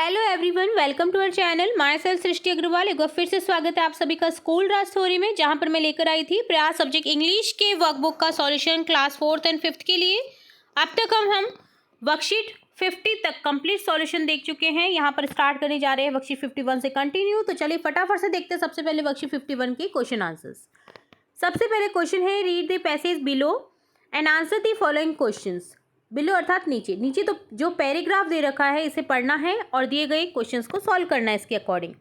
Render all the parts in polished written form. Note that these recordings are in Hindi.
Hello everyone, welcome to our channel. Myself Srishti Agarwal. एक बार फिर से स्वागत है आप सभी का स्कूल राज स्टोरी में, जहां पर मैं लेकर आई थी प्रयास सब्जेक्ट इंग्लिश के वर्कबुक का solution class 4th and 5th के लिए। अब तक हम वर्कशीट 50 तक कंप्लीट सॉल्यूशन देख चुके हैं। यहां पर स्टार्ट करने जा रहे हैं वर्कशीट 51 से कंटिन्यू। तो चलिए फटाफट से देखते हैं सबसे पहले वर्कशीट 51 के क्वेश्चन आंसर्स। सबसे पहले क्वेश्चन है, read the passage below and answer the following questions. Below अर्थात नीचे, नीचे तो जो पैराग्राफ दे रखा है इसे पढ़ना है और दिए गए क्वेश्चंस को सॉल्व करना है इसके अकॉर्डिंग।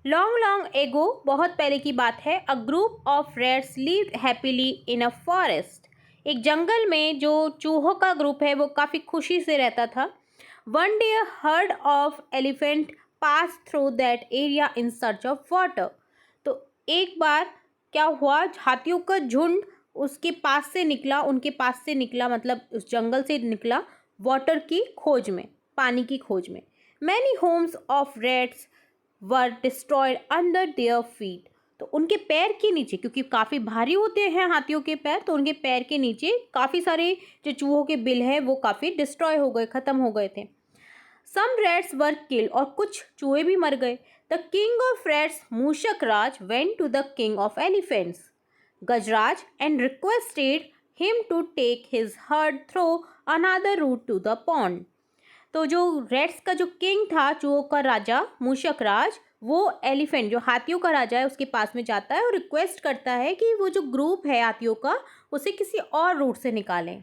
लॉन्ग लॉन्ग एगो, बहुत पहले की बात है, a group of rats lived happily in a forest. एक जंगल में जो चूहों का ग्रुप है वो काफ़ी खुशी से रहता था। One day a herd of elephant pass through that area in search of water. तो एक बार क्या हुआ, हाथियों का झुंड उसके पास से निकला, उनके पास से निकला, मतलब उस जंगल से निकला वाटर की खोज में, पानी की खोज में। Many Holmes of rats were destroyed under their feet. तो उनके पैर के नीचे, क्योंकि काफ़ी भारी होते हैं हाथियों के पैर, तो उनके पैर के नीचे काफ़ी सारे जो चूहों के बिल हैं वो काफ़ी डिस्ट्रॉय हो गए, ख़त्म हो गए थे। सम रैट्स वर किल, और कुछ चूहे भी मर गए। The king of rats Mushak Raj went to the king of elephants Gajraj and requested him to take his herd through another route to the pond। तो जो रेड्स का जो किंग था, चूहों का राजा मूषक राज, वो एलिफेंट जो हाथियों का राजा है उसके पास में जाता है और रिक्वेस्ट करता है कि वो जो ग्रुप है हाथियों का उसे किसी और रूट से निकालें।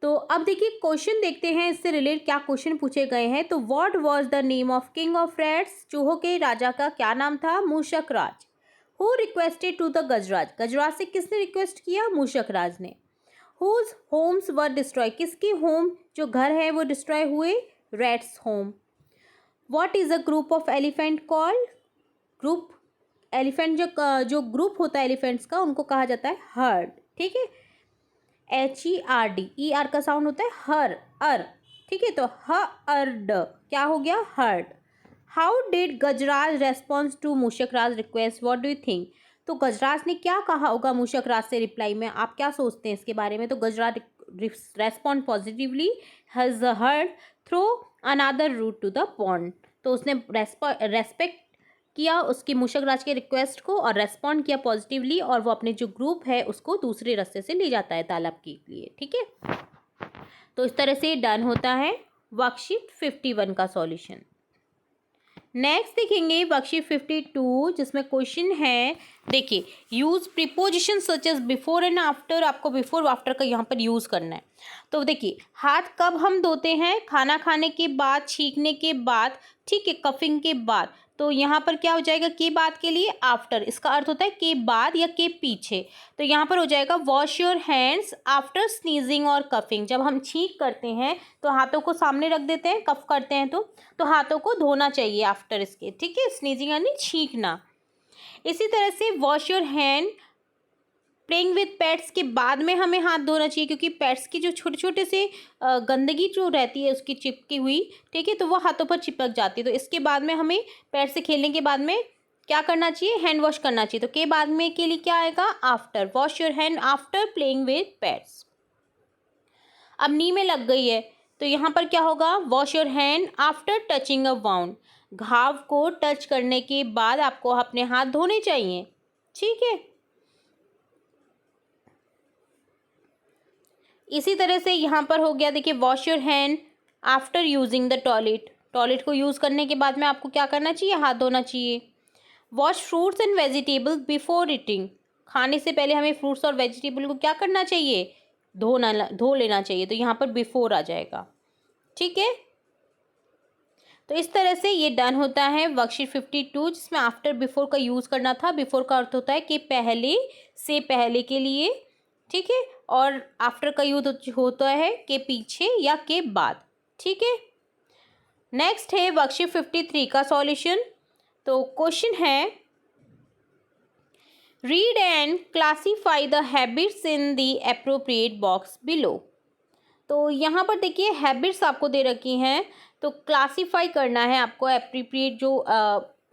तो अब देखिए क्वेश्चन देखते हैं, इससे रिलेटेड क्या क्वेश्चन पूछे गए हैं। तो what was the name of king of rats, चूहों के राजा का क्या नाम था? मूषक राज। Who requested to the गजराज, गजराज से किसने रिक्वेस्ट किया? मूषक राज ने। Whose homes were destroyed, किसके होम जो घर है वो डिस्ट्रॉय हुए? Rats home. What is a group of elephant called? Group elephant जो ग्रुप होता है एलिफेंट्स का उनको कहा जाता है हर्ड। ठीक है, HERD, ER का साउंड होता है हर, अर। ठीक है, तो हर्ड क्या हो गया? Herd. How did Gajraj response to Mushak Raj request, what do you think? तो गजराज ने क्या कहा होगा मूषक राज से रिप्लाई में, आप क्या सोचते हैं इसके बारे में? तो Gajraj respond positively, has herd through another route to the pond. तो उसने रेस्पेक्ट किया उसकी मूषक राज के रिक्वेस्ट को और रेस्पॉन्ड किया पॉजिटिवली, और वो अपने जो ग्रुप है उसको दूसरे रास्ते से ले जाता है तालाब के लिए। ठीक है, तो इस तरह से डन होता है वर्कशीट 51 का सॉल्यूशन। नेक्स्ट देखेंगे वर्कशीट 52, जिसमें क्वेश्चन है, देखिए, use preposition such as before and after. आपको बिफोर आफ्टर का यहाँ पर यूज़ करना है। तो देखिए, हाथ कब हम धोते हैं? खाना खाने के बाद, छींकने के बाद, ठीक है, कफिंग के बाद। तो यहाँ पर क्या हो जाएगा? के बाद के लिए आफ्टर, इसका अर्थ होता है के बाद या के पीछे। तो यहाँ पर हो जाएगा wash your hands after sneezing और कफिंग। जब हम छींक करते हैं तो हाथों को सामने रख देते हैं, कफ करते हैं तो हाथों को धोना चाहिए आफ्टर इसके। ठीक है, स्नीजिंग यानी छींकना। इसी तरह से wash your hand playing with pets के बाद में हमें हाथ धोना चाहिए, क्योंकि पेट्स की जो छोटे छोटे से गंदगी जो रहती है उसकी चिपकी हुई, ठीक है, तो वो हाथों पर चिपक जाती है। तो इसके बाद में हमें पेट से खेलने के बाद में क्या करना चाहिए? हैंड वॉश करना चाहिए। तो के बाद में के लिए क्या आएगा? After. Wash your hand after playing with pets. अब नी में लग गई है तो यहाँ पर क्या होगा? Wash your hand after touching a wound. घाव को टच करने के बाद आपको अपने हाथ धोने चाहिए। ठीक है, इसी तरह से यहाँ पर हो गया, देखिए, wash your hand after using the toilet. Toilet को यूज़ करने के बाद में आपको क्या करना चाहिए? हाथ धोना चाहिए। Wash fruits and vegetables before eating. खाने से पहले हमें फ्रूट्स और वेजिटेबल को क्या करना चाहिए? धो लेना चाहिए। तो यहाँ पर बिफोर आ जाएगा। ठीक है, तो इस तरह से ये डन होता है वर्कशीट 52, जिसमें आफ्टर बिफोर का यूज़ करना था। बिफोर का अर्थ होता है कि पहले से, पहले के लिए। ठीक है, और आफ्टर का यूज होता है के पीछे या के बाद। ठीक है, नेक्स्ट है वर्कशीट 53 का सॉल्यूशन। तो क्वेश्चन है, read and classify the habits in the appropriate box below. तो यहाँ पर देखिए हैबिट्स आपको दे रखी हैं, तो क्लासीफाई करना है आपको एप्रोप्रिएट जो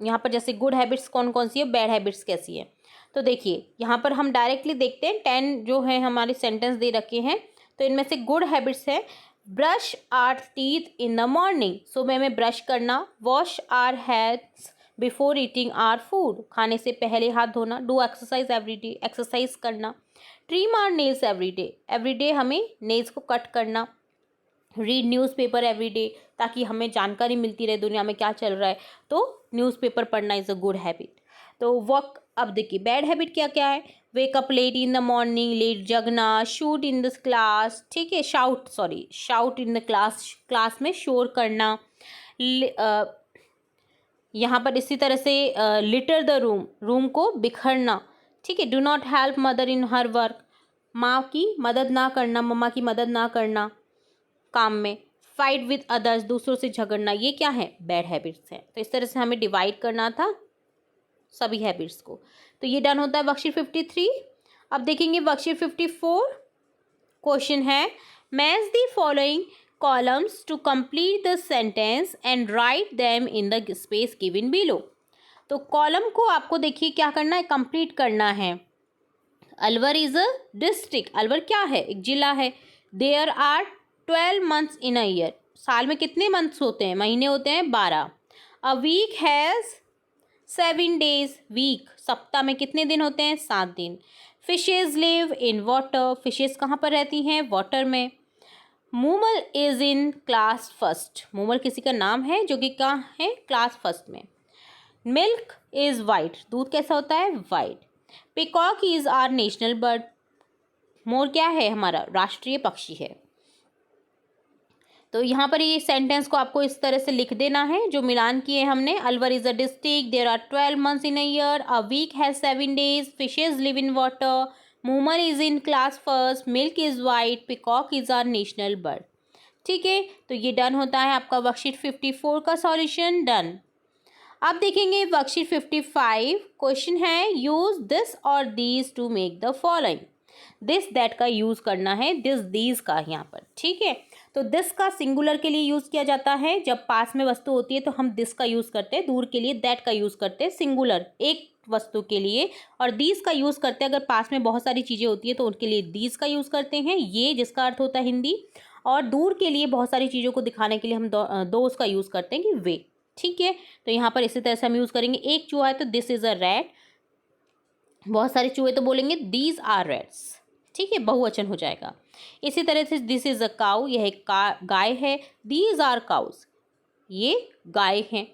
यहाँ पर, जैसे गुड हैबिट्स कौन कौन सी है, बैड हैबिट्स कैसी है। तो देखिए यहाँ पर हम डायरेक्टली देखते हैं, 10 जो है हमारे सेंटेंस दे रखे हैं। तो इनमें से गुड हैबिट्स है, brush our teeth in the morning, सुबह में ब्रश करना. Wash our hands before eating our food, खाने से पहले हाथ धोना. Do exercise every day, exercise करना. Trim our nails every day हमें नेल्स को कट करना. रीड न्यूज़पेपर एवरी डे, ताकि हमें जानकारी मिलती रहे दुनिया में क्या चल रहा है, तो न्यूज़पेपर पढ़ना इज़ अ गुड हैबिट. तो वर्क, अब देखिए बैड हैबिट क्या क्या है. Wake up late in the morning, late जगना. शूट इन दिस क्लास, ठीक है, शाउट इन द क्लास में शोर करना. यहाँ पर इसी तरह से लिटर द रूम को बिखरना, ठीक है. Do not help mother in her work, माँ की मदद ना करना, मम्मा की मदद ना करना काम में. फाइट विद अदर्स, दूसरों से झगड़ना, ये क्या है, बैड हैबिट्स हैं. तो इस तरह से हमें डिवाइड करना था सभी हैबिट्स को. तो ये डन होता है वर्कशीट 53. अब देखेंगे वर्कशीट 54. क्वेश्चन है, match the following columns to complete the sentence and write them in the space given below. तो कॉलम को आपको देखिए क्या करना है, कंप्लीट करना है. Alwar is a district, Alwar क्या है, एक जिला है. There are 12 months in a year, साल में कितने मंथ्स होते हैं, महीने होते हैं 12. A week has 7 days, week सप्ताह में कितने दिन होते हैं, 7 दिन. Fishes live in water, fishes कहाँ पर रहती हैं, वाटर में. Moomal is in class first, Moomal किसी का नाम है जो कि कहाँ है, क्लास फर्स्ट में. मिल्क इज वाइट, दूध कैसा होता है, white. Peacock is our national bird, मोर क्या है, हमारा राष्ट्रीय पक्षी है. तो यहाँ पर ये सेंटेंस को आपको इस तरह से लिख देना है जो मिलान किए हमने. Alwar is a district, there are 12 months in a year, a week has 7 days, fishes live in water, Moomal is in class first, milk is white, peacock is our national bird. ठीक है, तो ये डन होता है आपका वर्कशीट 54 का सॉल्यूशन. डन. अब देखेंगे वर्कशीट 55. क्वेश्चन है, यूज दिस और these two make the following. This that का यूज करना है, दिस दीज का यहाँ पर, ठीक है. तो दिस का सिंगुलर के लिए यूज किया जाता है, जब पास में वस्तु होती है तो हम दिस का यूज करते हैं. दूर के लिए दैट का यूज करते हैं, सिंगुलर एक वस्तु के लिए. और दीज का यूज करते हैं अगर पास में बहुत सारी चीजें होती है तो उनके लिए दीज का यूज करते हैं, ये जिसका अर्थ होता है हिंदी. और दूर के लिए बहुत सारी चीजों को दिखाने के लिए हम दोज का यूज करते हैं कि वे. ठीक है, तो यहाँ पर इसी तरह से हम यूज करेंगे. एक चूहा है तो दिस इज अ रैट, बहुत सारे चूहे तो बोलेंगे दीज आर रैट्स, ठीक है, बहुवचन हो जाएगा. इसी तरह से दिस इज अ काउ, यह एक गाय है, दीज आर काउज, ये गाय हैं.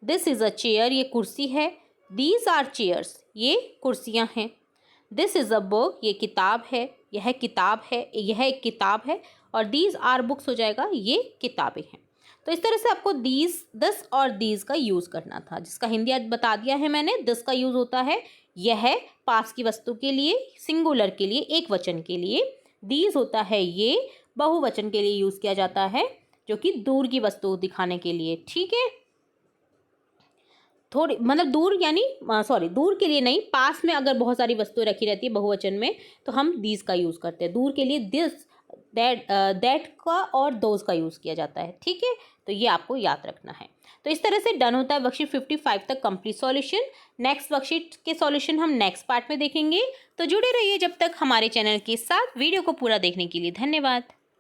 दिस इज अ चेयर, ये कुर्सी है, दीज आर चेयर्स, ये कुर्सियां हैं. दिस इज अ बुक, ये किताब है, यह किताब है, यह एक किताब है. और दीज आर बुक्स हो जाएगा, ये किताबें हैं. तो इस तरह से आपको दिस और दीज का यूज करना था, जिसका हिंदी आज बता दिया है मैंने. दिस का यूज होता है यह पास की वस्तु के लिए, सिंगुलर के लिए, एक वचन के लिए. दीज होता है ये, बहुवचन के लिए यूज किया जाता है, जो कि दूर की वस्तु दिखाने के लिए. ठीक है, थोड़ी मतलब दूर यानी दूर के लिए नहीं, पास में अगर बहुत सारी वस्तुएं रखी रहती है बहुवचन में तो हम दीज का यूज करते हैं. दूर के लिए दिस, दैट का और दोज का यूज किया जाता है. ठीक है, तो ये आपको याद रखना है. तो इस तरह से डन होता है वर्कशीट 55 तक कंप्लीट सॉल्यूशन. नेक्स्ट वर्कशीट के सॉल्यूशन हम नेक्स्ट पार्ट में देखेंगे. तो जुड़े रहिए जब तक हमारे चैनल के साथ. वीडियो को पूरा देखने के लिए धन्यवाद.